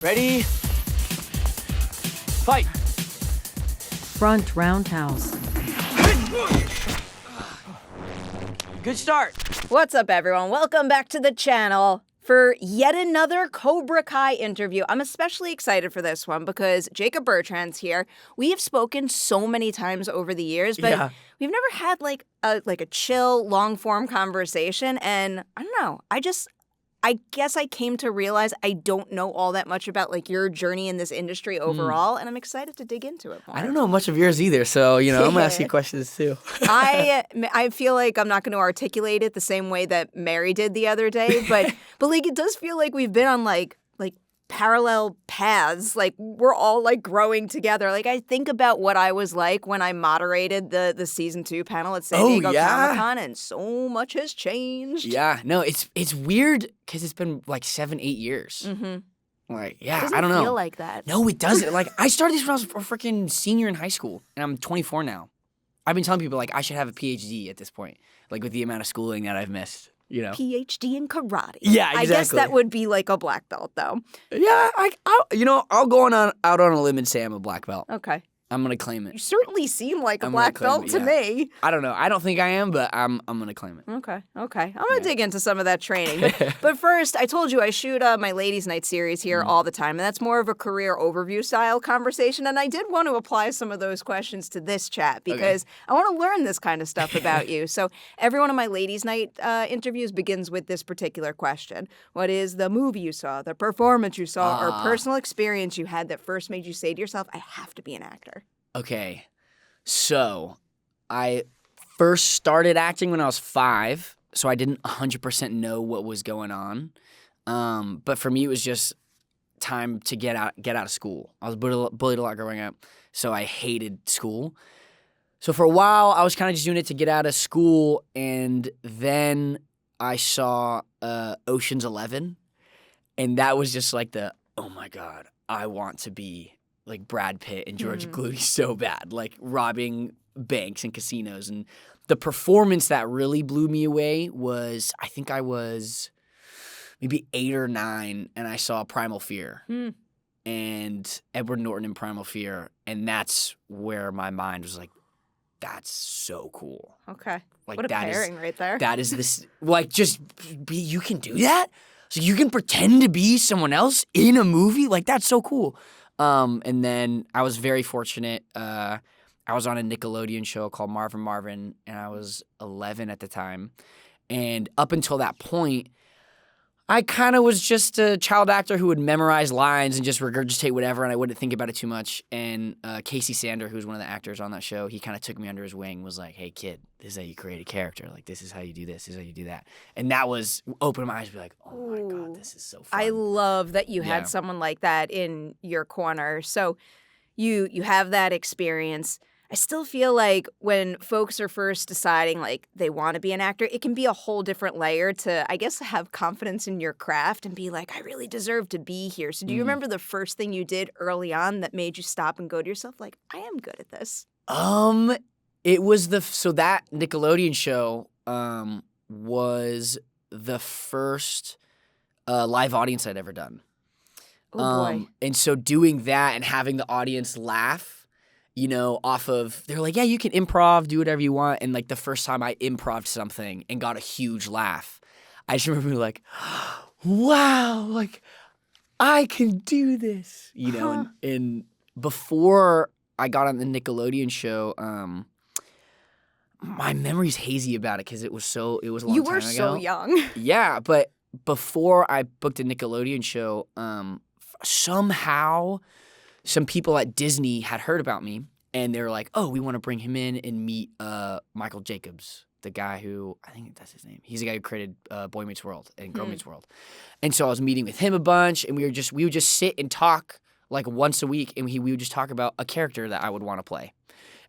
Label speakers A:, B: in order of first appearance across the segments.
A: Ready? Fight!
B: Front roundhouse.
A: Good start.
C: What's up, everyone? Welcome back to the channel for yet another Cobra Kai interview. I'm especially excited for this one because Jacob Bertrand's here. We have spoken so many times over the years, but we've never had like a chill, long-form conversation. And I don't know, I guess I came to realize I don't know all that much about like your journey in this industry overall, and I'm excited to dig into it more.
A: I don't know much of yours either, so I'm gonna ask you questions too.
C: I feel like I'm not going to articulate it the same way that Mary did the other day, but like it does feel like we've been on like parallel paths. Like we're all like growing together. Like I think about what I was like when I moderated the season 2 panel at San Diego Comic-Con, and so much has changed.
A: Yeah, no, it's weird because it's been like 7-8 years.
C: Mm-hmm.
A: Like,
C: I don't feel like that.
A: No, it doesn't. Like, I started this when I was a freaking senior in high school, and I'm 24 now. I've been telling people, like, I should have a PhD at this point, like, with the amount of schooling that I've missed,
C: PhD in karate.
A: Yeah, exactly.
C: I guess that would be like a black belt, though.
A: Yeah, I'll go out on a limb and say I'm a black belt.
C: Okay.
A: I'm going to claim it.
C: You certainly seem like a black belt to me.
A: I don't know. I don't think I am, but I'm going to claim it.
C: Okay. I'm going to dig into some of that training. But first, I told you I shoot my Ladies Night series here all the time, and that's more of a career overview style conversation. And I did want to apply some of those questions to this chat because I want to learn this kind of stuff about you. So every one of my Ladies Night interviews begins with this particular question. What is the movie you saw, the performance you saw, or personal experience you had that first made you say to yourself, I have to be an actor?
A: Okay, so I first started acting when I was 5, so I didn't 100% know what was going on. But for me, it was just time to get out of school. I was bullied a lot growing up, so I hated school. So for a while, I was kind of just doing it to get out of school, and then I saw Ocean's 11, and that was just like oh my God, I want to be like Brad Pitt and George Clooney so bad, like robbing banks and casinos. And the performance that really blew me away was, I think I was maybe 8 or 9, and I saw Primal Fear and Edward Norton in Primal Fear, and that's where my mind was like, that's so cool.
C: Okay.
A: Like,
C: what a pairing right there.
A: That is this, like, you can do that? So you can pretend to be someone else in a movie? Like, that's so cool. And then I was very fortunate. I was on a Nickelodeon show called Marvin Marvin, and I was 11 at the time. And up until that point, I kind of was just a child actor who would memorize lines and just regurgitate whatever, and I wouldn't think about it too much. And Casey Sander, who's one of the actors on that show, he kind of took me under his wing, was like, hey, kid, this is how you create a character. Like, this is how you do this. This is how you do that. And that was open my eyes to be like, oh, my God, this is so fun.
C: I love that you had someone like that in your corner. So you have that experience. I still feel like when folks are first deciding like they want to be an actor, it can be a whole different layer to, I guess, have confidence in your craft and be like, I really deserve to be here. So do you remember the first thing you did early on that made you stop and go to yourself like, I am good at this?
A: It was so that Nickelodeon show was the first live audience I'd ever done.
C: Oh boy.
A: And so doing that and having the audience laugh, off of, they're like, yeah, you can improv, do whatever you want. And like the first time I improv'd something and got a huge laugh, I just remember being like, wow, like I can do this, and before I got on the Nickelodeon show, my memory's hazy about it because it was a long time ago.
C: You were so young.
A: Yeah, but before I booked a Nickelodeon show, somehow some people at Disney had heard about me, and they were like, oh, we want to bring him in and meet Michael Jacobs, the guy who, I think that's his name. He's the guy who created Boy Meets World and Girl Meets World. And so I was meeting with him a bunch, and we would just sit and talk like once a week, and we would just talk about a character that I would want to play.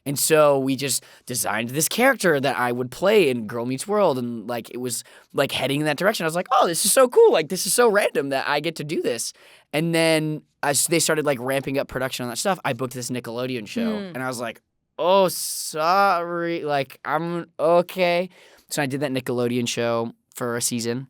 A: And so we just designed this character that I would play in Girl Meets World, and like it was like heading in that direction. I was like, oh, this is so cool. Like this is so random that I get to do this. And then as they started like ramping up production on that stuff, I booked this Nickelodeon show, and I was like, oh, sorry, like I'm okay. So I did that Nickelodeon show for a season.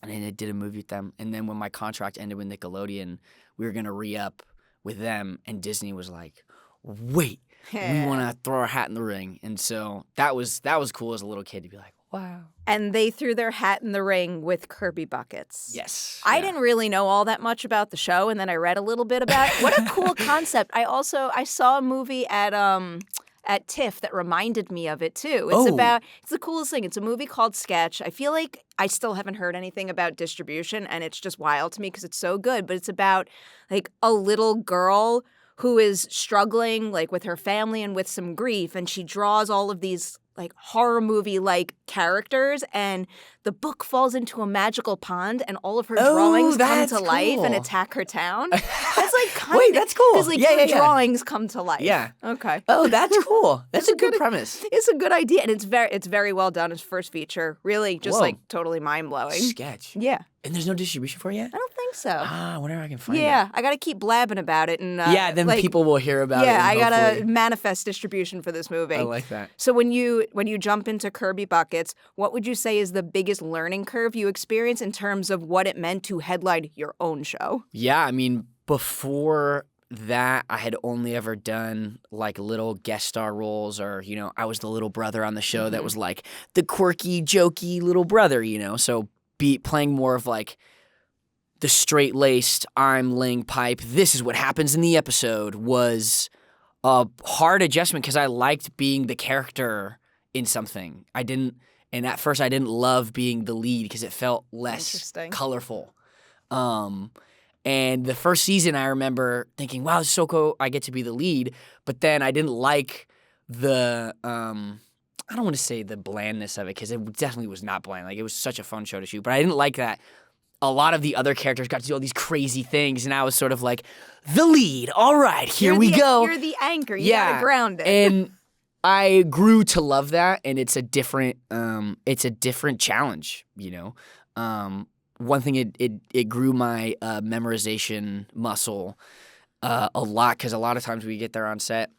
A: and then I did a movie with them. And then when my contract ended with Nickelodeon, we were gonna re-up with them, and Disney was like, "Wait, we want to throw our hat in the ring." And so that was cool as a little kid to be like, "Wow."
C: And they threw their hat in the ring with Kirby Buckets.
A: Yes.
C: I didn't really know all that much about the show, and then I read a little bit about it. What a cool concept. I saw a movie at TIFF that reminded me of it too. It's the coolest thing. It's a movie called Sketch. I feel like I still haven't heard anything about distribution, and it's just wild to me because it's so good. But it's about like a little girl who is struggling like with her family and with some grief, and she draws all of these like horror movie like characters, and the book falls into a magical pond, and all of her drawings come to life and attack her town. That's like kind
A: Wait, that's cool.
C: Because like her drawings come to life.
A: Yeah.
C: Okay.
A: Oh, that's cool. That's a good premise.
C: It's a good idea, and it's very well done. His first feature, really, just like totally mind blowing.
A: Sketch.
C: Yeah.
A: And there's no distribution for it yet?
C: I don't think so.
A: I wonder if I can find it.
C: Yeah, I got to keep blabbing about it, and
A: then people will hear about it.
C: Yeah, I got
A: hopefully...
C: to manifest distribution for this movie.
A: I like that.
C: So when you jump into Kirby Buckets, what would you say is the biggest learning curve you experience in terms of what it meant to headline your own show?
A: Yeah, I mean, before that, I had only ever done like little guest star roles, or I was the little brother on the show that was like the quirky, jokey little brother, so playing more of like the straight-laced, I'm laying pipe, this is what happens in the episode, was a hard adjustment because I liked being the character in something. And at first I didn't love being the lead because it felt less colorful. And the first season I remember thinking, wow, this is so cool, I get to be the lead. But then I didn't like the, I don't want to say the blandness of it because it definitely was not bland. Like, it was such a fun show to shoot. But I didn't like that a lot of the other characters got to do all these crazy things, and I was sort of like, the lead, all right, here we go.
C: You're the anchor, you gotta ground it.
A: And I grew to love that, and it's a different challenge, One thing, it grew my memorization muscle a lot, because a lot of times we get there on set,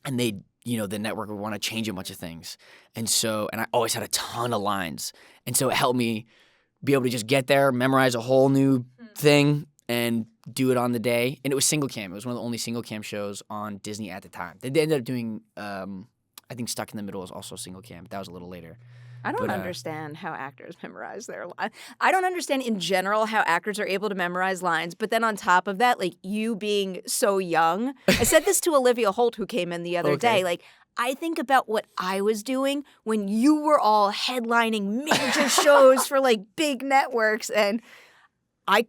A: and the network would want to change a bunch of things. And I always had a ton of lines. And so it helped me be able to just get there, memorize a whole new thing, and do it on the day. And it was single cam. It was one of the only single cam shows on Disney at the time. They ended up doing, I think Stuck in the Middle was also single cam. That was a little later.
C: I don't understand how actors memorize their lines. I don't understand in general how actors are able to memorize lines. But then on top of that, like, you being so young, I said this to Olivia Holt, who came in the other day. Like, I think about what I was doing when you were all headlining major shows for like big networks, and I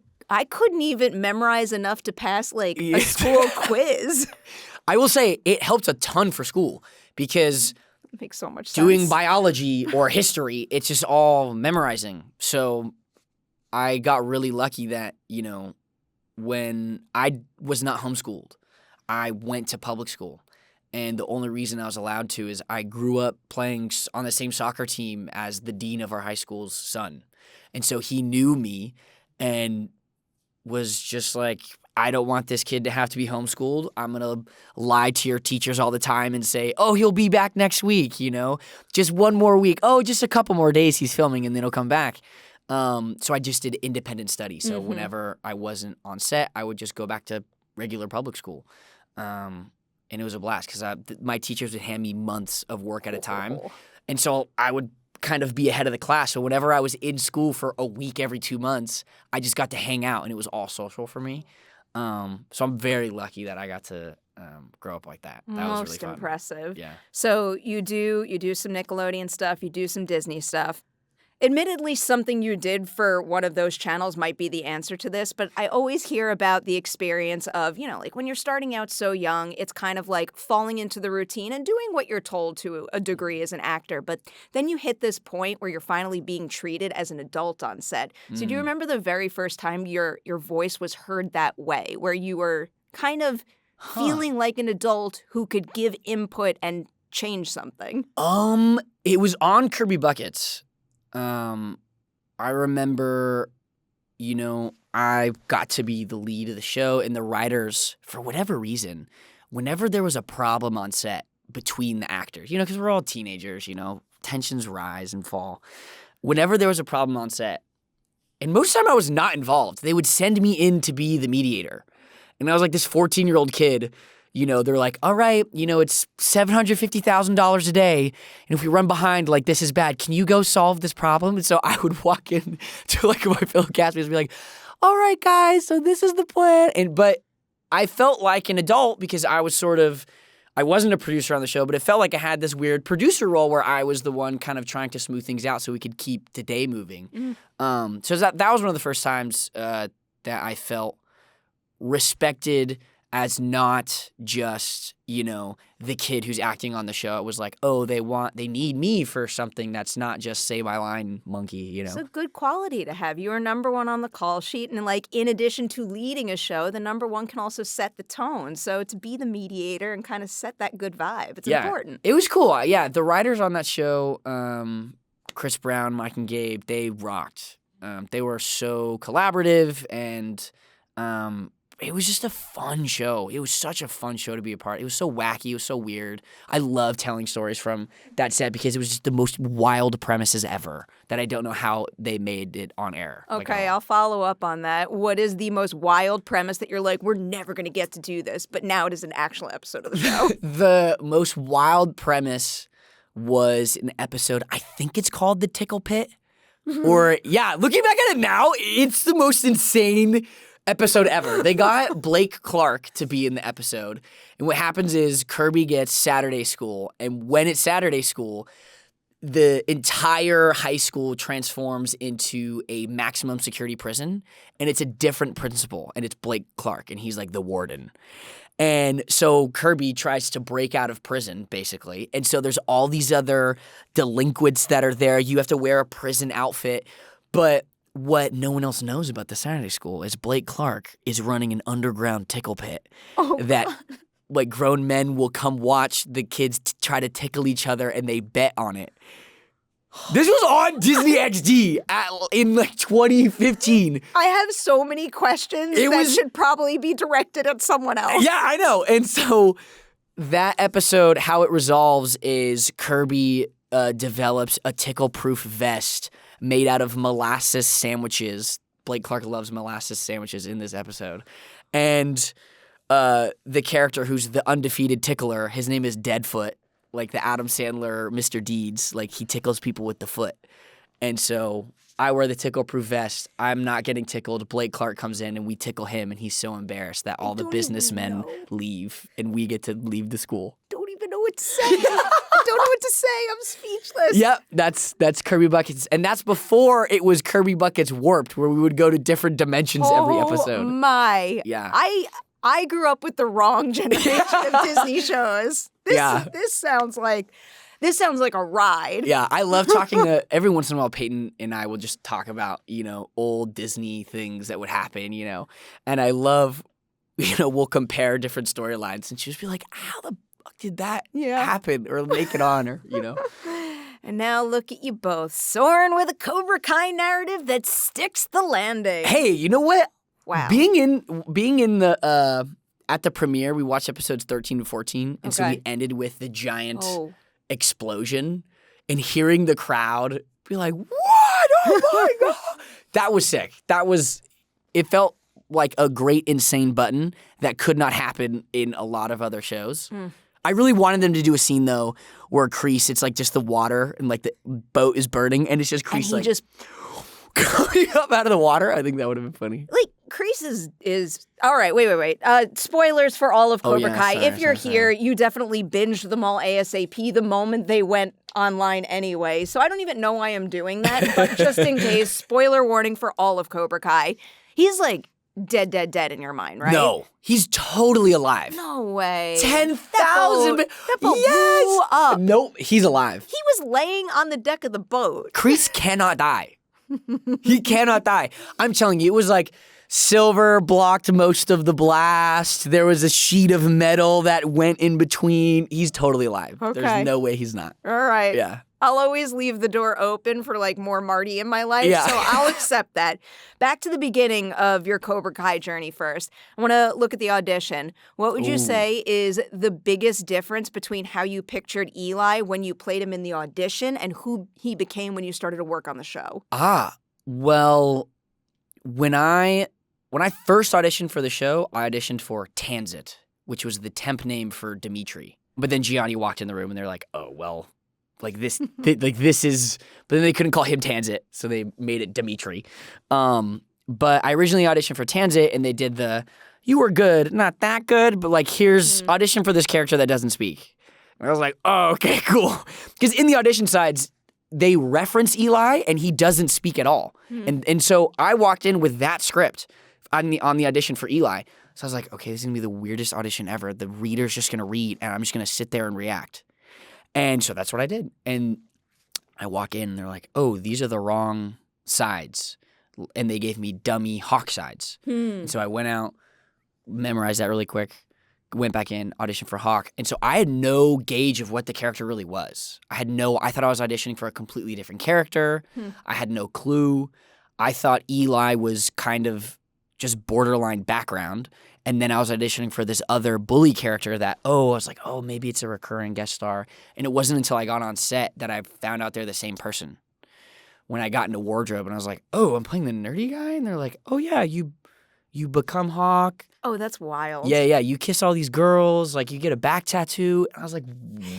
C: couldn't even memorize enough to pass like a school quiz.
A: I will say it helped a ton for school because
C: it makes so much sense.
A: Doing biology or history, it's just all memorizing. So I got really lucky that, when I was not homeschooled, I went to public school. And the only reason I was allowed to is I grew up playing on the same soccer team as the dean of our high school's son. And so he knew me and was just like, I don't want this kid to have to be homeschooled. I'm going to lie to your teachers all the time and say, oh, he'll be back next week, just one more week. Oh, just a couple more days he's filming and then he'll come back. So I just did independent study. So whenever I wasn't on set, I would just go back to regular public school. And it was a blast because my teachers would hand me months of work at a time. And so I would kind of be ahead of the class. So whenever I was in school for a week every 2 months, I just got to hang out, and it was all social for me. So I'm very lucky that I got to grow up like that. That was really fun.
C: Most impressive.
A: Yeah.
C: So you do some Nickelodeon stuff, you do some Disney stuff. Admittedly, something you did for one of those channels might be the answer to this, but I always hear about the experience of, like when you're starting out so young, it's kind of like falling into the routine and doing what you're told to a degree as an actor. But then you hit this point where you're finally being treated as an adult on set. So do you remember the very first time your voice was heard that way, where you were kind of feeling like an adult who could give input and change something?
A: It was on Kirby Buckets. I remember, I got to be the lead of the show, and the writers, for whatever reason, whenever there was a problem on set between the actors, because we're all teenagers, tensions rise and fall. Whenever there was a problem on set And most of the time I was not involved. They would send me in to be the mediator. And I was like this 14-year-old kid. They're like, all right, it's $750,000 a day. And if we run behind, like, this is bad. Can you go solve this problem? And so I would walk in to, like, my fellow castmates and be like, all right, guys, so this is the plan. But I felt like an adult because I wasn't a producer on the show, but it felt like I had this weird producer role where I was the one kind of trying to smooth things out so we could keep the day moving. So that was one of the first times that I felt respected as not just, the kid who's acting on the show. It was like, oh, they need me for something that's not just say my line monkey,
C: It's a good quality to have. You are number one on the call sheet. And like, in addition to leading a show, the number one can also set the tone. So to be the mediator and kind of set that good vibe, it's important.
A: It was cool. Yeah, the writers on that show, Chris Brown, Mike and Gabe, they rocked. They were so collaborative and it was just a fun show. It was such a fun show to be a part. It was so wacky. It was so weird. I love telling stories from that set because it was just the most wild premises ever that I don't know how they made it on air.
C: Okay, I'll follow up on that. What is the most wild premise that you're like, we're never going to get to do this, but now it is an actual episode of the show?
A: The most wild premise was an episode, I think it's called The Tickle Pit. Or, looking back at it now, it's the most insane episode ever. They got Blake Clark to be in the episode. And what happens is Kirby gets Saturday school. And when it's Saturday school, the entire high school transforms into a maximum security prison. And it's a different principal. And it's Blake Clark. And he's like the warden. And so Kirby tries to break out of prison, basically. And so there's all these other delinquents that are there. You have to wear a prison outfit. But what no one else knows about the Saturday school is Blake Clark is running an underground tickle pit that like grown men will come watch the kids try to tickle each other and they bet on it. This was on Disney XD in like 2015.
C: I have so many questions should probably be directed at someone else.
A: Yeah, I know. And so that episode, how it resolves is Kirby develops a tickle-proof vest made out of molasses sandwiches. Blake Clark loves molasses sandwiches in this episode. And the character who's the undefeated tickler, his name is Deadfoot, like the Adam Sandler Mr. Deeds. Like, he tickles people with the foot. And so I wear the tickle-proof vest. I'm not getting tickled. Blake Clark comes in, and we tickle him, and he's so embarrassed that all the businessmen leave, and we get to leave the school.
C: Don't even know what to say. I don't know what to say. I'm speechless.
A: Yep, that's Kirby Buckets. And that's before it was Kirby Buckets Warped, where we would go to different dimensions every episode.
C: Oh, my.
A: Yeah.
C: I grew up with the wrong generation of Disney shows. This sounds like a ride.
A: Yeah, I love talking to, every once in a while, Peyton and I will just talk about, old Disney things that would happen, And I love, we'll compare different storylines, and she'll just be like, how the fuck did that happen or make it on, or,
C: And now look at you both, soaring with a Cobra Kai narrative that sticks the landing.
A: Hey, you know what?
C: Wow.
A: Being in the, at the premiere, we watched episodes 13 and 14, and so we ended with the giant explosion, and hearing the crowd be like, what? Oh my God. That was sick. It felt like a great insane button that could not happen in a lot of other shows. I really wanted them to do a scene, though, where Kreese, it's like just the water and like the boat is burning, and it's just Kreese like just coming up out of the water. I think that would have been funny.
C: Like, Kreese is all right, wait. Spoilers for all of Cobra Kai. If you're here, you definitely binged them all ASAP the moment they went online anyway. So I don't even know why I'm doing that, but just in case, spoiler warning for all of Cobra Kai. He's like dead in your mind, right?
A: No, he's totally alive.
C: No way.
A: 10,000.
C: That boat blew up.
A: Nope, he's alive.
C: He was laying on the deck of the boat.
A: Kreese cannot die. He cannot die. I'm telling you, it was like silver blocked most of the blast. There was a sheet of metal that went in between. He's totally alive.
C: Okay.
A: There's no way he's not.
C: All right.
A: Yeah.
C: I'll always leave the door open for like more Marty in my life,
A: yeah.
C: So I'll accept that. Back to the beginning of your Cobra Kai journey first. I want to look at the audition. What would you say is the biggest difference between how you pictured Eli when you played him in the audition and who he became when you started to work on the show?
A: Well, when I first auditioned for the show, I auditioned for Tanzit, which was the temp name for Dimitri. But then Gianni walked in the room and they're like, oh, well, like this, this is, but then they couldn't call him Tanzit, so they made it Dimitri. But I originally auditioned for Tanzit and they did you were good, not that good, but like here's audition for this character that doesn't speak. And I was like, oh, okay, cool. Because in the audition sides, they reference Eli and he doesn't speak at all. And so I walked in with that script on the audition for Eli. So I was like, okay, this is going to be the weirdest audition ever. The reader's just going to read, and I'm just going to sit there and react. And so that's what I did. And I walk in, and they're like, oh, these are the wrong sides. And they gave me dummy Hawk sides. And so I went out, memorized that really quick, went back in, auditioned for Hawk. And so I had no gauge of what the character really was. I thought I was auditioning for a completely different character. I had no clue. I thought Eli was kind of just borderline background. And then I was auditioning for this other bully character that, I was like, maybe it's a recurring guest star. And it wasn't until I got on set that I found out they're the same person. When I got into wardrobe and I was like, I'm playing the nerdy guy? And they're like, oh yeah, you become Hawk.
C: Oh, that's wild.
A: Yeah, you kiss all these girls, like you get a back tattoo. And I was like,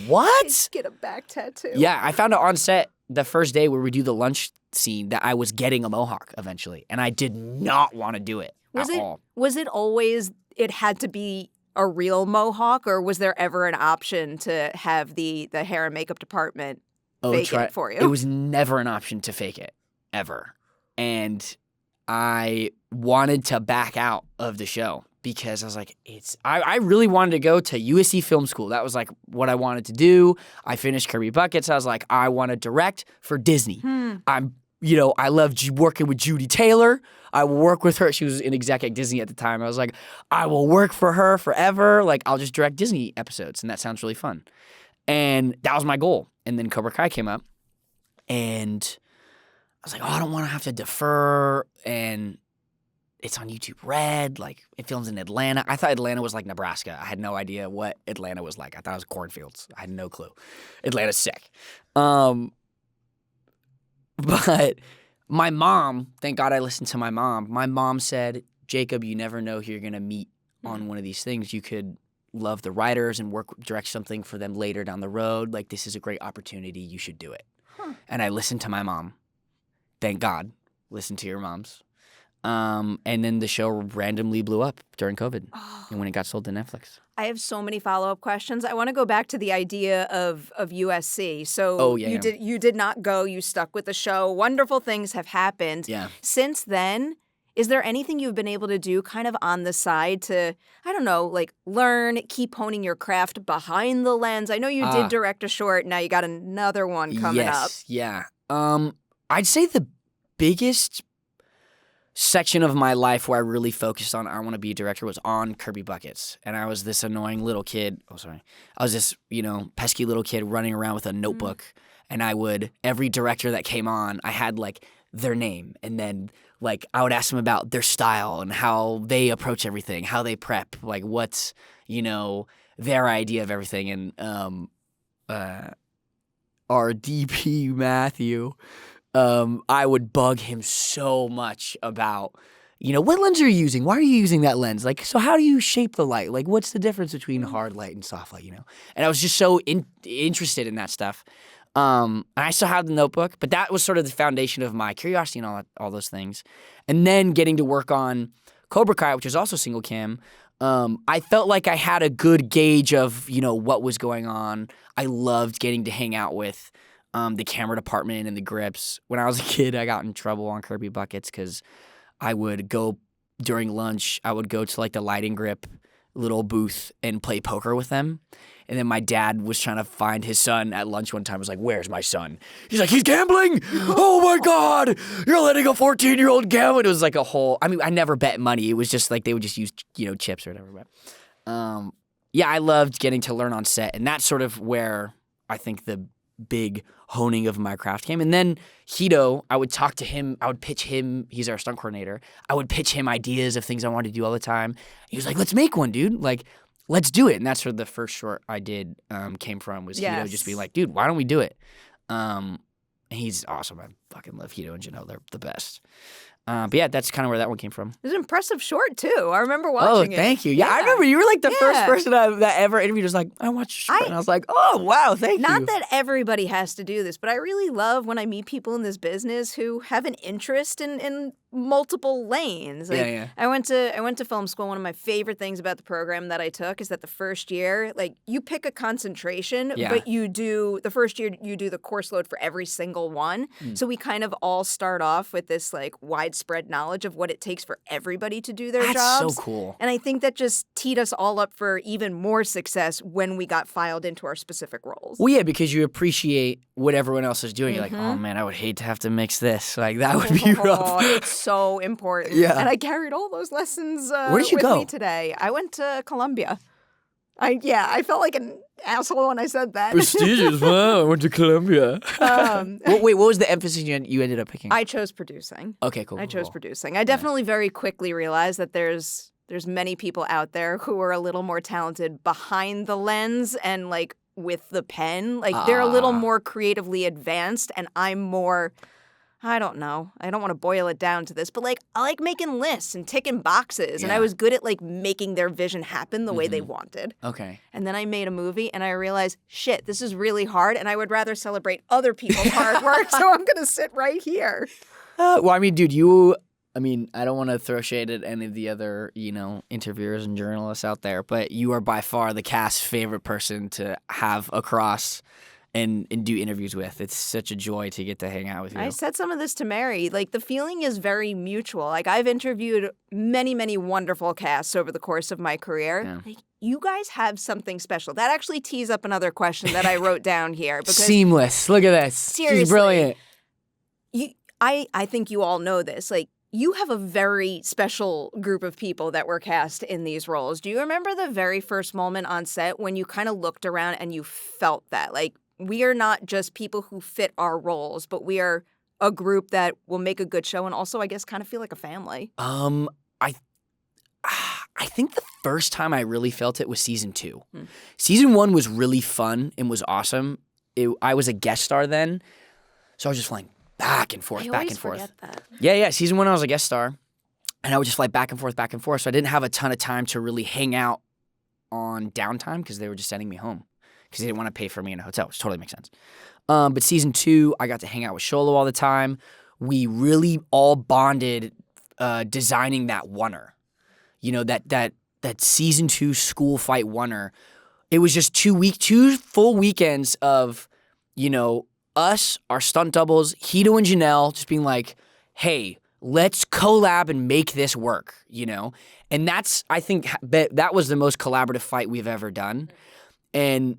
A: what?
C: Get a back tattoo.
A: Yeah, I found out on set the first day where we do the lunch scene that I was getting a Mohawk eventually. And I did not want to do it at all.
C: Was it always, it had to be a real Mohawk, or was there ever an option to have the hair and makeup department fake it for you?
A: It was never an option to fake it, ever. And I wanted to back out of the show because I was like, I really wanted to go to USC Film School. That was like what I wanted to do. I finished Kirby Buckets. I was like, I want to direct for Disney. I loved working with Judy Taylor. I will work with her. She was an exec at Disney at the time. I was like, I will work for her forever. Like, I'll just direct Disney episodes, and that sounds really fun. And that was my goal. And then Cobra Kai came up, and I was like, I don't want to have to defer, and it's on YouTube Red. Like, it films in Atlanta. I thought Atlanta was like Nebraska. I had no idea what Atlanta was like. I thought it was cornfields. I had no clue. Atlanta's sick. But my mom, thank God I listened to my mom. My mom said, Jacob, you never know who you're going to meet on one of these things. You could love the writers and direct something for them later down the road. Like, this is a great opportunity. You should do it. And I listened to my mom. Thank God. Listen to your moms. And then the show randomly blew up during COVID and when it got sold to Netflix.
C: I have so many follow-up questions. I want to go back to the idea of USC. So you did not go. You stuck with the show. Wonderful things have happened.
A: Yeah.
C: Since then, is there anything you've been able to do kind of on the side to, I don't know, like learn, keep honing your craft behind the lens? I know you did direct a short. Now you got another one coming up.
A: Yeah. I'd say the biggest section of my life where I really focused on I want to be a director was on Kirby Buckets. And I was this annoying little kid. I was this, pesky little kid running around with a notebook. And every director that came on, I had like their name. And then like I would ask them about their style and how they approach everything, how they prep, like what's, their idea of everything. And our DP Matthew, I would bug him so much about, what lens are you using? Why are you using that lens? Like, so how do you shape the light? Like, what's the difference between hard light and soft light, And I was just so interested in that stuff. And I still have the notebook, but that was sort of the foundation of my curiosity and all those things. And then getting to work on Cobra Kai, which is also single cam, I felt like I had a good gauge of, what was going on. I loved getting to hang out with the camera department and the grips. When I was a kid, I got in trouble on Kirby Buckets because I would go during lunch. I would go to like the lighting grip little booth and play poker with them. And then my dad was trying to find his son at lunch one time. I was like, where's my son? He's like, he's gambling. Oh my God. You're letting a 14-year-old gamble. It was like a whole, I never bet money. It was just like they would just use, chips or whatever. But yeah, I loved getting to learn on set. And that's sort of where I think the big honing of my craft came. And then Hito, I would talk to him. I would pitch him. He's our stunt coordinator. I would pitch him ideas of things I wanted to do all the time. He was like, let's make one, dude. Like, let's do it. And that's where the first short I did came from was Hito just being like, dude, why don't we do it? And he's awesome. I fucking love Hito and Janelle. They're the best. But yeah, that's kind of where that one came from.
C: It was an impressive short, too. I remember watching it.
A: Oh, thank you. Yeah, I remember you were like the first person that ever interviewed was like, I watched your short. And I was like, oh, wow, thank you.
C: Not that everybody has to do this, but I really love when I meet people in this business who have an interest in multiple lanes. Like,
A: yeah.
C: I went to film school. One of my favorite things about the program that I took is that the first year, like, you pick a concentration, but the first year you do the course load for every single one. So we kind of all start off with this like widespread knowledge of what it takes for everybody to do their jobs.
A: That's so cool.
C: And I think that just teed us all up for even more success when we got filed into our specific roles.
A: Well, yeah, because you appreciate what everyone else is doing. You're like, oh man, I would hate to have to mix this. Like that would be rough.
C: It's so important.
A: Yeah.
C: And I carried all those lessons
A: Where'd you
C: with
A: go?
C: me today. I went to Columbia. I felt like an asshole when I said that.
A: Prestigious. Wow, I went to Columbia. Wait, what was the emphasis you ended up picking?
C: I chose producing.
A: Okay, cool.
C: I chose producing. I definitely very quickly realized that there's many people out there who are a little more talented behind the lens and like with the pen. Like they're a little more creatively advanced, and I'm more. I don't know. I don't want to boil it down to this, but like I like making lists and ticking boxes, and I was good at like making their vision happen the way they wanted.
A: Okay.
C: And then I made a movie, and I realized, shit, this is really hard, and I would rather celebrate other people's hard work, so I'm gonna sit right here.
A: Well, I mean, dude, I don't want to throw shade at any of the other, interviewers and journalists out there, but you are by far the cast's favorite person to have across and do interviews with. It's such a joy to get to hang out with you.
C: I said some of this to Mary. Like, the feeling is very mutual. Like, I've interviewed many, many wonderful casts over the course of my career.
A: Yeah.
C: Like, you guys have something special. That actually tees up another question that I wrote down here. Because
A: Seamless. Look at this.
C: Seriously.
A: She's brilliant.
C: I think you all know this. Like, you have a very special group of people that were cast in these roles. Do you remember the very first moment on set when you kind of looked around and you felt that? Like, we are not just people who fit our roles, but we are a group that will make a good show and also, I guess, kind of feel like a family.
A: I think the first time I really felt it was season 2. Season 1 was really fun and was awesome. I was a guest star then, so I was just flying back and forth, back and forth.
C: I always forget that.
A: Yeah. Season 1, I was a guest star, and I would just fly back and forth, so I didn't have a ton of time to really hang out on downtime because they were just sending me home because they didn't want to pay for me in a hotel, which totally makes sense. But season 2, I got to hang out with Sholo all the time. We really all bonded designing that oneer. That season 2 school fight oneer. It was just 2 full weekends of, us, our stunt doubles, Hito and Janelle, just being like, hey, let's collab and make this work, And I think that was the most collaborative fight we've ever done. And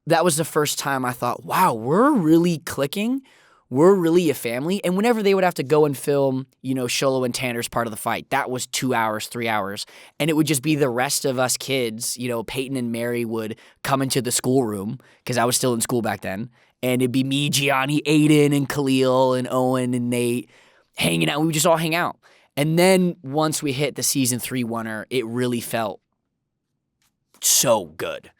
A: that was the first time I thought, wow, we're really clicking. We're really a family. And whenever they would have to go and film, Sholo and Tanner's part of the fight, that was 2 hours, 3 hours. And it would just be the rest of us kids, Peyton and Mary would come into the schoolroom because I was still in school back then. And it'd be me, Gianni, Aiden, and Khalil, and Owen, and Nate hanging out. We would just all hang out. And then once we hit the season 3 oneer, it really felt so good.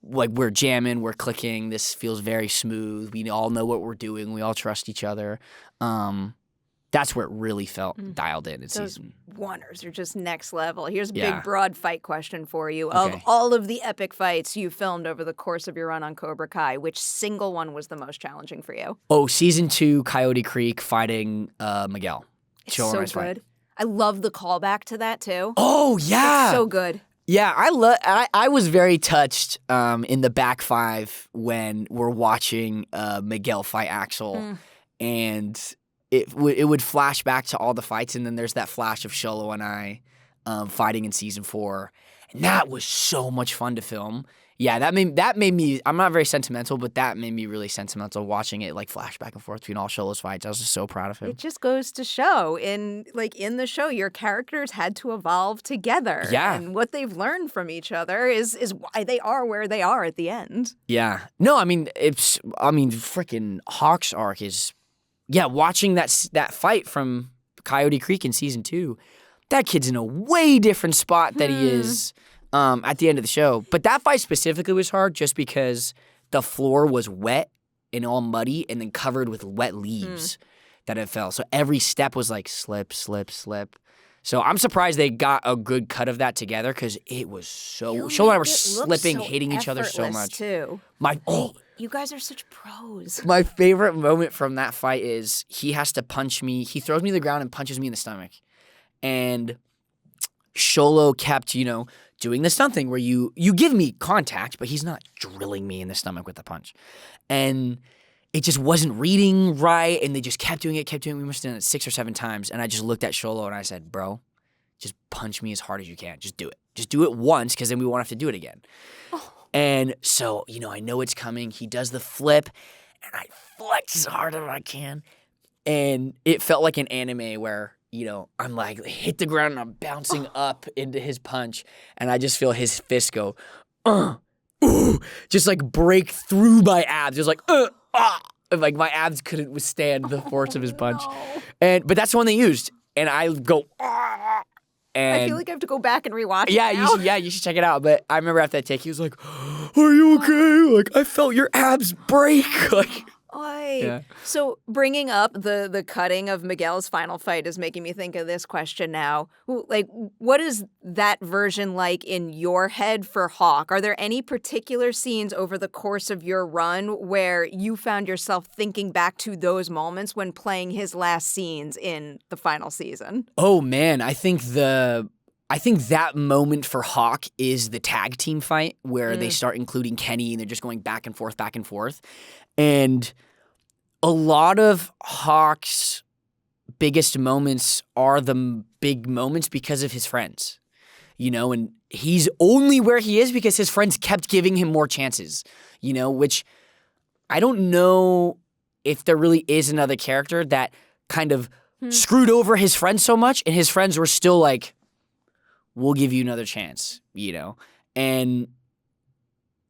A: Like we're jamming, we're clicking. This feels very smooth. We all know what we're doing. We all trust each other. That's where it really felt dialed in.
C: Those
A: season.
C: oneers are just next level. Here's a
A: Yeah.
C: big, broad fight question for you.
A: Okay.
C: Of all of the epic fights you filmed over the course of your run on Cobra Kai, which single one was the most challenging for you?
A: Oh, season 2, Coyote Creek fighting Miguel.
C: It's
A: Show 'em
C: so
A: Rice fight.
C: good. I love the callback to that too.
A: Oh yeah,
C: It's so good.
A: Yeah, I was very touched in the back 5 when we're watching Miguel fight Axel, and it would flash back to all the fights, and then there's that flash of Sholo and I fighting in season 4, and that was so much fun to film. Yeah, that made me. I'm not very sentimental, but that made me really sentimental watching it like flash back and forth between all Sholo's fights. I was just so proud of him.
C: It just goes to show in the show, your characters had to evolve together.
A: Yeah.
C: And what they've learned from each other is why they are where they are at the end.
A: Yeah. No, freaking Hawk's arc is, watching that fight from Coyote Creek in season 2, that kid's in a way different spot than he is at the end of the show. But that fight specifically was hard just because the floor was wet and all muddy and then covered with wet leaves. that it fell. So every step was like slip, slip, slip. So I'm surprised they got a good cut of that together because it was so. Shola and I were slipping, hitting each other so much.
C: Too. You guys are such pros.
A: My favorite moment from that fight is he has to punch me. He throws me to the ground and punches me in the stomach. And Sholo kept, doing the stunt thing where you give me contact, but he's not drilling me in the stomach with the punch. And it just wasn't reading right, and they just kept doing it. We must have done it 6 or 7 times, and I just looked at Sholo and I said, bro, just punch me as hard as you can. Just do it. Just do it once, because then we won't have to do it again. Oh. And so, I know it's coming. He does the flip, and I flex as hard as I can, and it felt like an anime where, I'm like, hit the ground, and I'm bouncing up into his punch, and I just feel his fist go, just like break through my abs. Just like, like my abs couldn't withstand the force of his punch. No. But that's the one they used. And I go, and
C: I feel like I have to go back and rewatch it
A: now. You should check it out. But I remember after that take, he was like, are you okay? Like, I felt your abs break. Like,
C: yeah. So bringing up the cutting of Miguel's final fight is making me think of this question now. Like, what is that version like in your head for Hawk? Are there any particular scenes over the course of your run where you found yourself thinking back to those moments when playing his last scenes in the final season?
A: Oh, man. I think that moment for Hawk is the tag team fight where they start including Kenny and they're just going back and forth. And a lot of Hawk's biggest moments are the big moments because of his friends, and he's only where he is because his friends kept giving him more chances, which I don't know if there really is another character that kind of screwed over his friends so much and his friends were still like, we'll give you another chance, and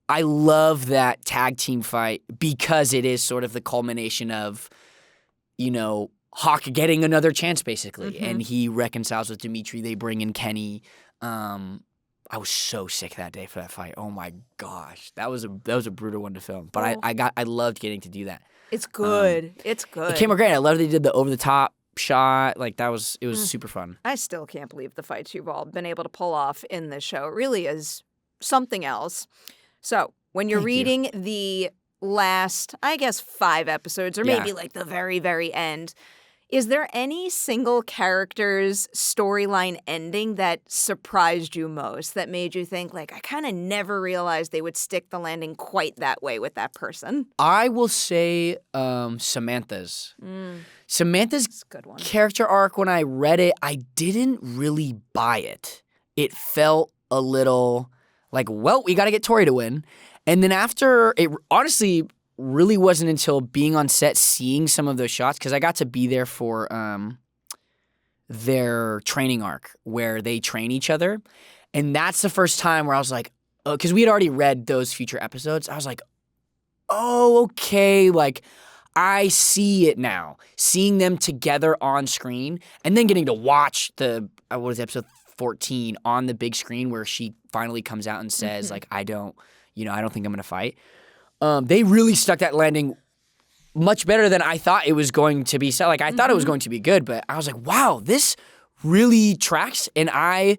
A: I love that tag team fight because it is sort of the culmination of, Hawk getting another chance, basically. Mm-hmm. And he reconciles with Dimitri. They bring in Kenny. I was so sick that day for that fight. Oh, my gosh. That was a brutal one to film. But I loved getting to do that.
C: It's good. It's good.
A: It came out great. I loved they did the over-the-top shot. Like, it was super fun.
C: I still can't believe the fights you've all been able to pull off in this show. It really is something else. So, when you're reading the last, I guess, 5 episodes, or maybe like the very, very end, is there any single character's storyline ending that surprised you most, that made you think, like, I kind of never realized they would stick the landing quite that way with that person?
A: I will say Samantha's. Samantha's good one. Character arc, when I read it, I didn't really buy it. It felt a little like, well, we got to get Tori to win. And then after, it honestly really wasn't until being on set, seeing some of those shots, because I got to be there for their training arc where they train each other. And that's the first time where I was like, because we had already read those future episodes. I was like, oh, okay, like, I see it now. Seeing them together on screen and then getting to watch episode 14 on the big screen where she finally comes out and says, like, I don't think I'm going to fight. They really stuck that landing much better than I thought it was going to be. So, like, I thought it was going to be good, but I was like, wow, this really tracks, and I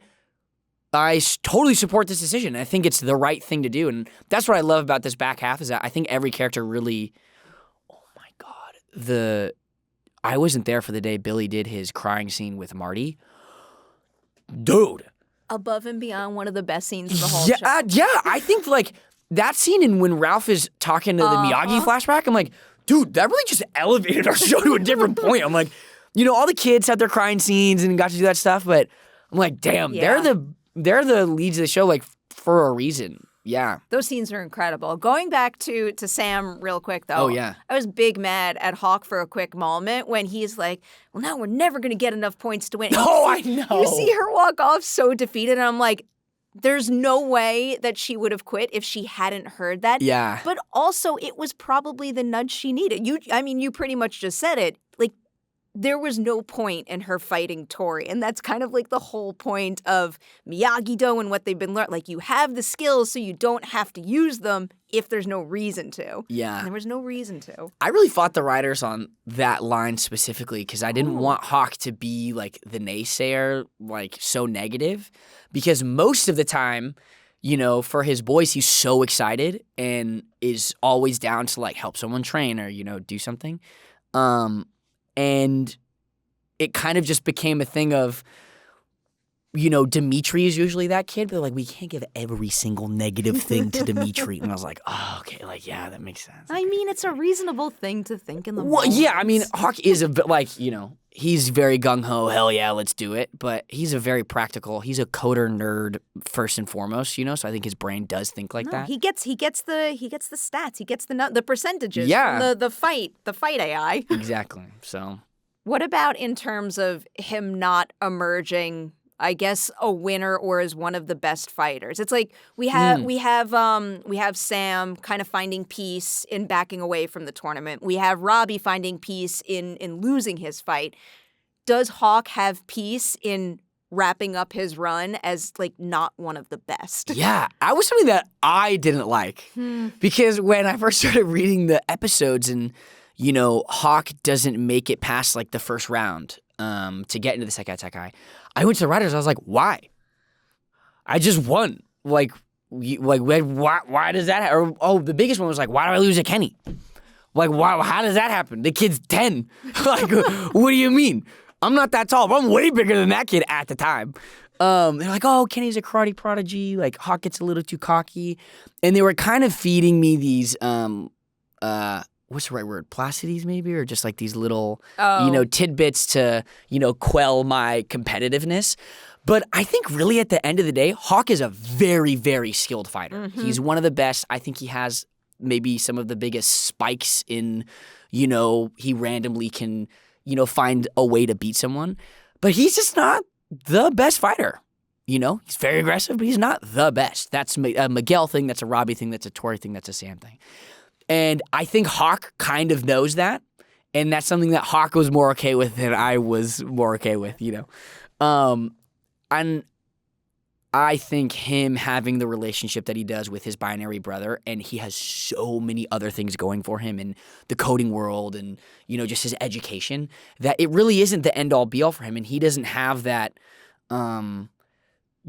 A: totally support this decision. I think it's the right thing to do, and that's what I love about this back half is that I think every character really, oh my God, I wasn't there for the day Billy did his crying scene with Marty. Dude.
C: Above and beyond one of the best scenes of the whole show.
A: I think, like, that scene and when Ralph is talking to the Miyagi flashback, I'm like, dude, that really just elevated our show to a different point. I'm like, all the kids had their crying scenes and got to do that stuff, but I'm like, damn, they're the leads of the show, like, for a reason. Yeah.
C: Those scenes are incredible. Going back to Sam real quick, though.
A: Oh, yeah.
C: I was big mad at Hawk for a quick moment when he's like, well, now we're never going to get enough points to win.
A: I know.
C: You see her walk off so defeated, and I'm like, there's no way that she would have quit if she hadn't heard that.
A: Yeah.
C: But also, it was probably the nudge she needed. You pretty much just said it. Like, there was no point in her fighting Tori. And that's kind of like the whole point of Miyagi-Do and what they've been learning. Like, you have the skills so you don't have to use them if there's no reason to.
A: Yeah.
C: And there was no reason to.
A: I really fought the writers on that line specifically because I didn't want Hawk to be like the naysayer, like so negative. Because most of the time, you know, for his boys, he's so excited and is always down to like help someone train or, you know, do something. And it kind of just became a thing of, you know, Dimitri is usually that kid, but like, we can't give every single negative thing to Dimitri. And I was like, oh, okay, like, yeah, that makes sense.
C: I mean, it's a reasonable thing to think in the
A: Well,
C: moment.
A: yeah, I mean, Hawk is a bit like, you know, he's very gung-ho, hell yeah, let's do it. But he's a very practical, he's a coder nerd first and foremost, you know, so I think his brain does think like that.
C: He gets the stats, he gets the percentages
A: Yeah.
C: from the fight AI.
A: Exactly, so.
C: What about in terms of him not emerging, I guess, a winner or as one of the best fighters? It's like we have Sam kind of finding peace in backing away from the tournament. We have Robbie finding peace in losing his fight. Does Hawk have peace in wrapping up his run as like not one of the best?
A: Yeah, that was something that I didn't like because when I first started reading the episodes and, you know, Hawk doesn't make it past like the first round to get into the Sekai Sekai, I went to the writers. I was like, why? I just won. Like why does that happen? Oh, the biggest one was like, why do I lose to Kenny? Like, why? How does that happen? The kid's 10. Like, what do you mean? I'm not that tall, but I'm way bigger than that kid at the time. They're like, oh, Kenny's a karate prodigy. Like, Hawk gets a little too cocky. And they were kind of feeding me these, what's the right word? Placides, maybe? Or just like these little, you know, tidbits to, you know, quell my competitiveness. But I think really at the end of the day, Hawk is a very, very skilled fighter. He's one of the best. I think he has maybe some of the biggest spikes in, you know, he randomly can, you know, find a way to beat someone. But he's just not the best fighter. You know, he's very aggressive, but he's not the best. That's a Miguel thing. That's a Robbie thing. That's a Tori thing. That's a Sam thing. And I think Hawk kind of knows that. And that's something that Hawk was more okay with than I was more okay with, you know. And I think him having the relationship that he does with his binary brother, and he has so many other things going for him in the coding world and, you know, just his education, that it really isn't the end-all be-all for him. And he doesn't have that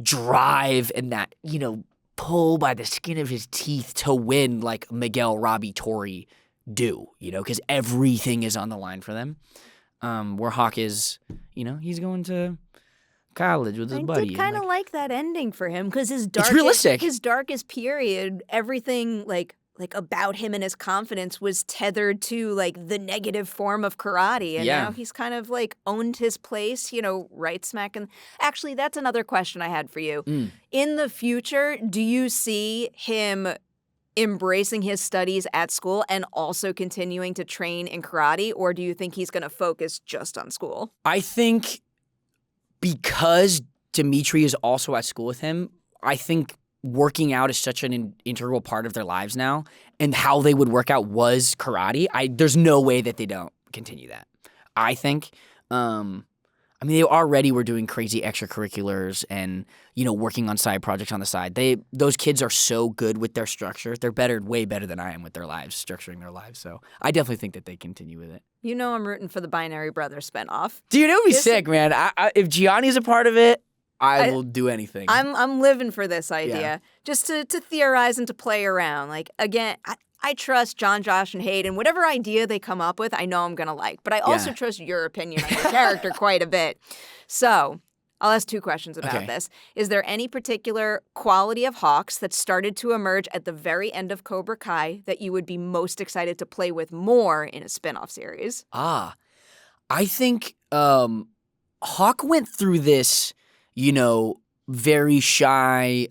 A: drive and that, you know, pull by the skin of his teeth to win like Miguel, Robbie, Tori do, you know, because everything is on the line for them. Where Hawk is, you know, he's going to college with his buddy.
C: I did kind of like that ending for him because his darkest period, everything like about him and his confidence was tethered to like the negative form of karate, and now he's kind of like owned his place, you know, right smack. And actually, that's another question I had for you. In the future, do you see him embracing his studies at school and also continuing to train in karate, or do you think he's going to focus just on school?
A: I think because Dimitri is also at school with him, I think working out is such an integral part of their lives now, and how they would work out was karate. There's no way that they don't continue that. I think. I mean, they already were doing crazy extracurriculars and, you know, working on side projects on the side. Those kids are so good with their structure. They're way better than I am with their lives, structuring their lives. So I definitely think that they continue with it.
C: You know, I'm rooting for the Binary Brothers spinoff.
A: Dude, it would be sick, man. If Gianni's a part of it, I will do anything.
C: I'm living for this idea, just to theorize and to play around. Like, again, I trust John, Josh, and Hayden. Whatever idea they come up with, I know I'm going to like. But I also trust your opinion on your character quite a bit. So I'll ask two questions about this. Is there any particular quality of Hawks that started to emerge at the very end of Cobra Kai that you would be most excited to play with more in a spin-off series?
A: I think Hawk went through this, you know, very shy,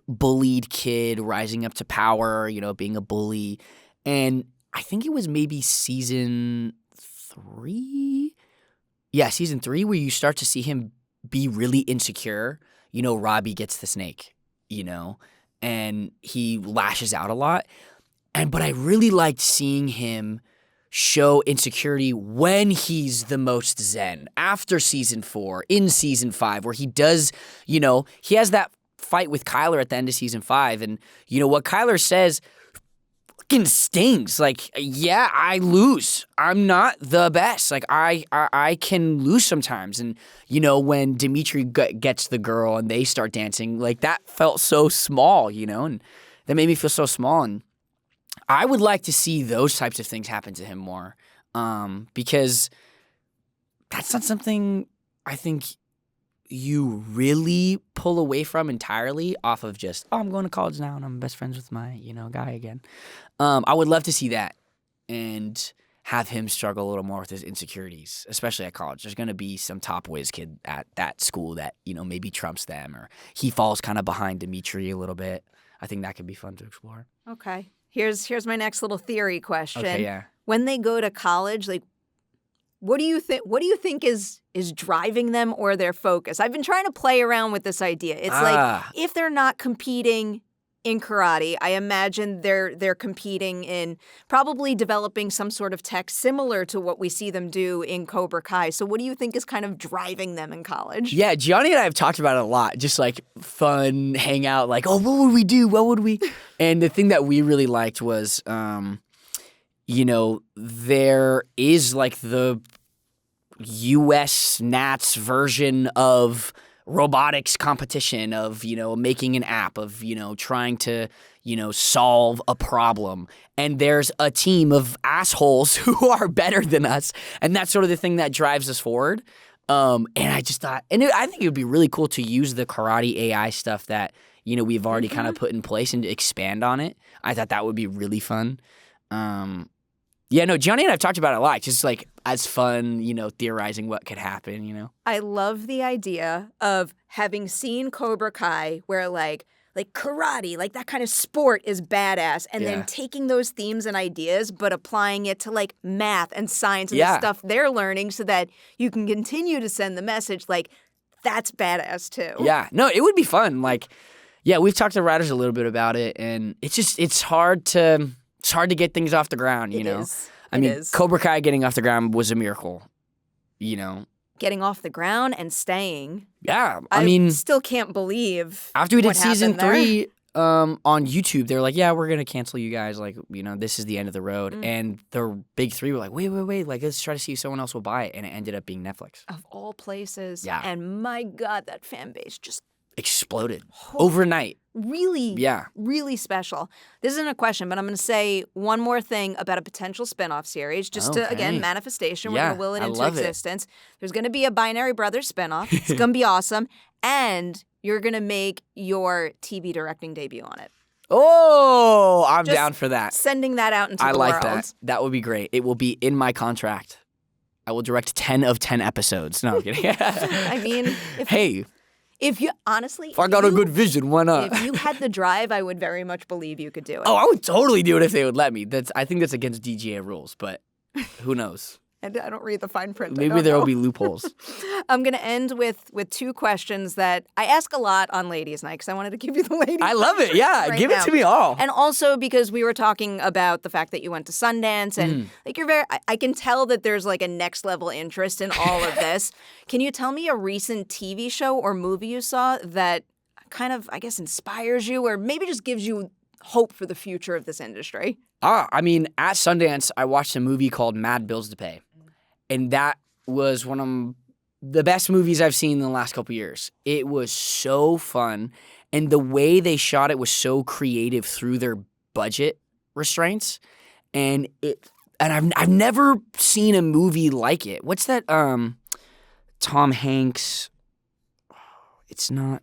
A: bullied kid rising up to power, you know, being a bully. And I think it was maybe season 3. Yeah, season 3, where you start to see him be really insecure. You know, Robbie gets the snake, you know, and he lashes out a lot. But I really liked seeing him show insecurity when he's the most zen. After season 4, in season 5, where he does, he has that fight with Kyler at the end of season 5. And, what Kyler says fucking stings. Like, yeah, I lose. I'm not the best. Like, I can lose sometimes. And, when Dimitri gets the girl and they start dancing, like, that felt so small, and that made me feel so small. And I would like to see those types of things happen to him more, because that's not something I think you really pull away from entirely off of just, I'm going to college now and I'm best friends with my, guy again. I would love to see that and have him struggle a little more with his insecurities, especially at college. There's going to be some top whiz kid at that school that, maybe trumps them, or he falls kind of behind Dimitri a little bit. I think that could be fun to explore.
C: Okay. Here's my next little theory question.
A: Okay, yeah.
C: When they go to college, like, what do you think is driving them or their focus? I've been trying to play around with this idea. It's like, if they're not competing in karate, I imagine they're competing in probably developing some sort of tech similar to what we see them do in Cobra Kai. So what do you think is kind of driving them in college?
A: Yeah, Gianni and I have talked about it a lot. Just like fun hangout, like, oh, what would we do? What would we? And the thing that we really liked was, there is like the US Nats version of robotics competition of, making an app of, trying to, solve a problem. And there's a team of assholes who are better than us. And that's sort of the thing that drives us forward. And I just thought, I think it would be really cool to use the karate AI stuff that, we've already kind of put in place and to expand on it. I thought that would be really fun. Yeah, no, Johnny and I have talked about it a lot. Just like as fun, theorizing what could happen,
C: I love the idea of having seen Cobra Kai where like karate, like that kind of sport is badass, and then taking those themes and ideas but applying it to like math and science and the stuff they're learning so that you can continue to send the message like that's badass too.
A: Yeah, no, it would be fun. Like, yeah, we've talked to writers a little bit about it, and it's hard to get things off the ground, you know? I mean, Cobra Kai getting off the ground was a miracle,
C: Getting off the ground and staying.
A: Yeah, I mean...
C: still can't believe
A: after we did season 3 on YouTube, they were like, yeah, we're going to cancel you guys. Like, this is the end of the road. And the big 3 were like, wait. Like, let's try to see if someone else will buy it. And it ended up being Netflix.
C: Of all places.
A: Yeah.
C: And my God, that fan base just...
A: exploded overnight.
C: Really, really special. This isn't a question, but I'm going to say one more thing about a potential spinoff series, just to, again, manifestation. We're going to will it into existence. There's going to be a Binary Brothers spinoff. It's going to be awesome. And you're going to make your TV directing debut on it.
A: Oh, I'm down for that.
C: Sending that out into the world.
A: I like that. That would be great. It will be in my contract. I will direct 10 of 10 episodes. No, I'm kidding.
C: I mean, if you honestly,
A: if I got a good vision, why not?
C: If you had the drive, I would very much believe you could do it.
A: Oh, I would totally do it if they would let me. I think that's against DGA rules, but who knows?
C: And I don't read the fine print.
A: Maybe there will be loopholes.
C: I'm going to end with 2 questions that I ask a lot on Ladies Night because I wanted to give you the ladies.
A: I love it. Yeah,
C: right
A: give
C: now.
A: it to me all.
C: And also because we were talking about the fact that you went to Sundance and like you're very. I can tell that there's like a next level interest in all of this. Can you tell me a recent TV show or movie you saw that kind of, I guess, inspires you or maybe just gives you hope for the future of this industry?
A: I mean, at Sundance, I watched a movie called Mad Bills to Pay. And that was one of the best movies I've seen in the last couple years. It was so fun. And the way they shot it was so creative through their budget restraints. And I've never seen a movie like it. What's that Tom Hanks? It's not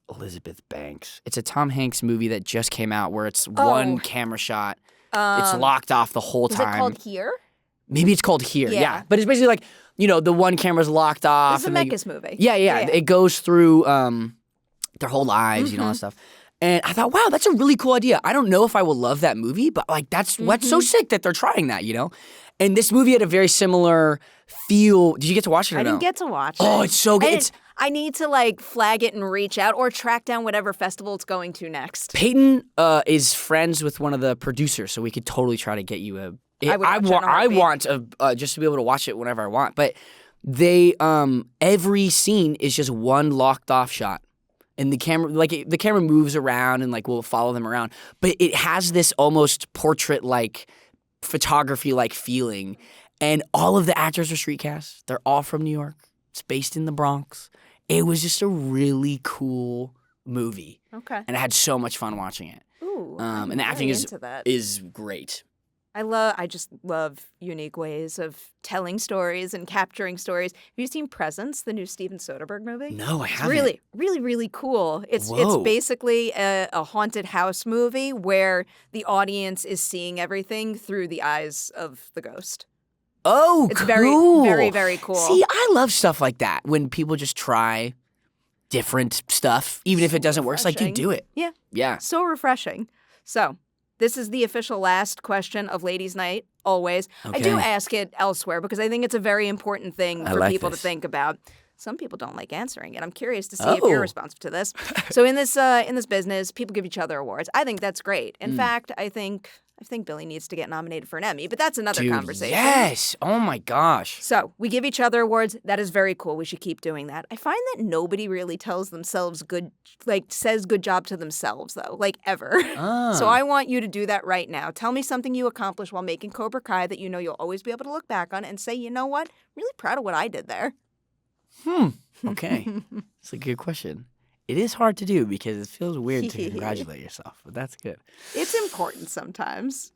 A: Elizabeth Banks. It's a Tom Hanks movie that just came out where it's one camera shot. It's locked off the whole time.
C: Is it called Here?
A: Maybe it's called Here, yeah. But it's basically like, the one camera's locked off.
C: It's a Zemeckis movie.
A: Yeah. It goes through their whole lives, all that stuff. And I thought, wow, that's a really cool idea. I don't know if I will love that movie, but like that's what's so sick that they're trying that, And this movie had a very similar feel. Did you get to watch it or no?
C: I didn't get to watch it.
A: Oh, it's so good.
C: I need to like flag it and reach out or track down whatever festival it's going to next.
A: Peyton is friends with one of the producers, so we could totally try to get you a I want just to be able to watch it whenever I want. But they every scene is just one locked off shot. And the camera moves around and we'll follow them around. But it has this almost portrait photography feeling. And all of the actors are street cast. They're all from New York. It's based in the Bronx. It was just a really cool movie.
C: Okay.
A: And I had so much fun watching it.
C: Ooh.
A: And the acting is great.
C: I just love unique ways of telling stories and capturing stories. Have you seen Presence, the new Steven Soderbergh movie?
A: No, I haven't.
C: It's really, really, really cool. It's basically a haunted house movie where the audience is seeing everything through the eyes of the ghost.
A: Oh,
C: it's
A: cool.
C: very, very, very cool.
A: See, I love stuff like that when people just try different stuff, even if it doesn't work. It's like, dude, do it.
C: Yeah.
A: Yeah.
C: So refreshing. So, this is the official last question of Ladies' Night, always.
A: Okay.
C: I do ask it elsewhere because I think it's a very important thing for people to think about. Some people don't like answering it. I'm curious to see if you're responsive to this. So in this business, people give each other awards. I think that's great. In fact, I think Billy needs to get nominated for an Emmy, but that's another conversation.
A: Yes. Oh my gosh.
C: So we give each other awards. That is very cool. We should keep doing that. I find that nobody really tells themselves says good job to themselves though, ever. So I want you to do that right now. Tell me something you accomplished while making Cobra Kai that you know you'll always be able to look back on and say, you know what? I'm really proud of what I did there.
A: Okay. It's a good question. It is hard to do because it feels weird to congratulate yourself, but that's good.
C: It's important sometimes.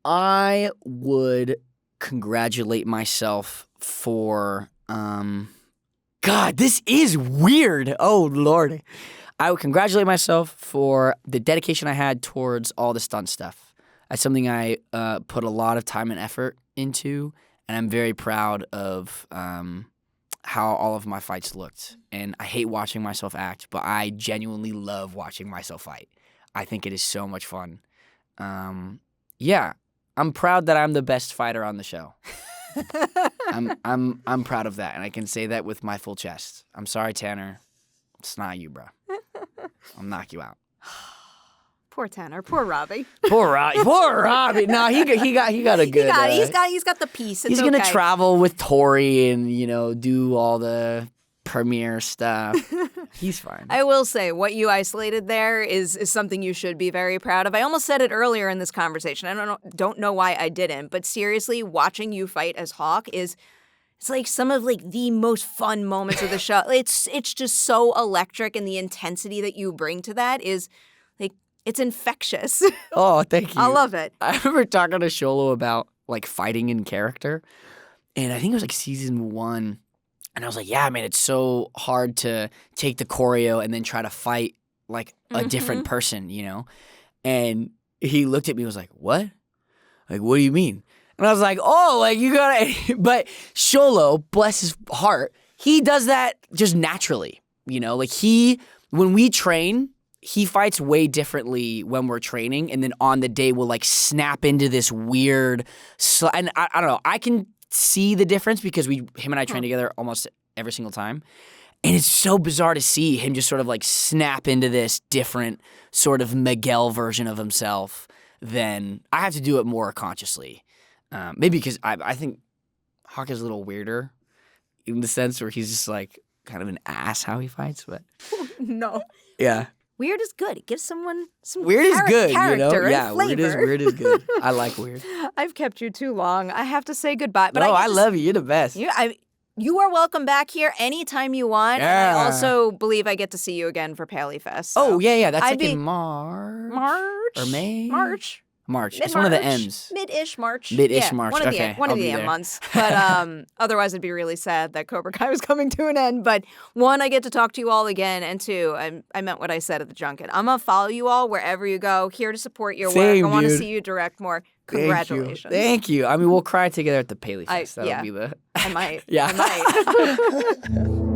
A: I would congratulate myself for God, this is weird. Oh Lord. I would congratulate myself for the dedication I had towards all the stunt stuff. That's something I put a lot of time and effort into, and I'm very proud of how all of my fights looked. And I hate watching myself act, but I genuinely love watching myself fight. I think it is so much fun. Yeah, I'm proud that I'm the best fighter on the show. I'm proud of that, and I can say that with my full chest. I'm sorry, Tanner. It's not you, bro. I'll knock you out.
C: Poor Tanner. Poor Robbie.
A: Poor Robbie. No, he got a good.
C: He's got the piece. It's
A: he's gonna travel with Tori and do all the premiere stuff. He's fine.
C: I will say what you isolated there is something you should be very proud of. I almost said it earlier in this conversation. I don't know why I didn't, but seriously, watching you fight as Hawk it's some of the most fun moments of the show. It's just so electric, and the intensity that you bring to that is it's infectious.
A: Oh, thank you.
C: I love it.
A: I remember talking to Sholo about fighting in character, and I think it was season 1, and I was like, yeah, man, it's so hard to take the choreo and then try to fight a different person, And he looked at me and was like, what? What do you mean? And I was like, oh, you gotta. But Sholo, bless his heart, he does that just naturally, when we train, he fights way differently when we're training, and then on the day we'll snap into this weird. And I don't know. I can see the difference because him and I train together almost every single time, and it's so bizarre to see him just sort of snap into this different sort of Miguel version of himself. Then I have to do it more consciously, maybe because I think Hawk is a little weirder in the sense where he's just kind of an ass how he fights, but
C: no,
A: yeah.
C: Weird is good. It gives someone some
A: weird is good,
C: character and
A: yeah,
C: flavor.
A: Weird is good. I like weird.
C: I've kept you too long. I have to say goodbye. But
A: I love you. You're the best.
C: You are welcome back here anytime you want.
A: Yeah.
C: And I also believe I get to see you again for Paley Fest. So
A: oh, yeah. That's in March. Or May?
C: March.
A: It's one of the M's.
C: Mid-ish March.
A: March.
C: One of
A: okay,
C: one of the M months. But otherwise, it'd be really sad that Cobra Kai was coming to an end. But 1, I get to talk to you all again. And 2, I meant what I said at the junket. I'm going to follow you all wherever you go. Here to support your work. I want to see you direct more. Congratulations.
A: Thank you. I mean, we'll cry together at the Paley Fest. That'll be the...
C: I might.
A: Yeah.
C: I might.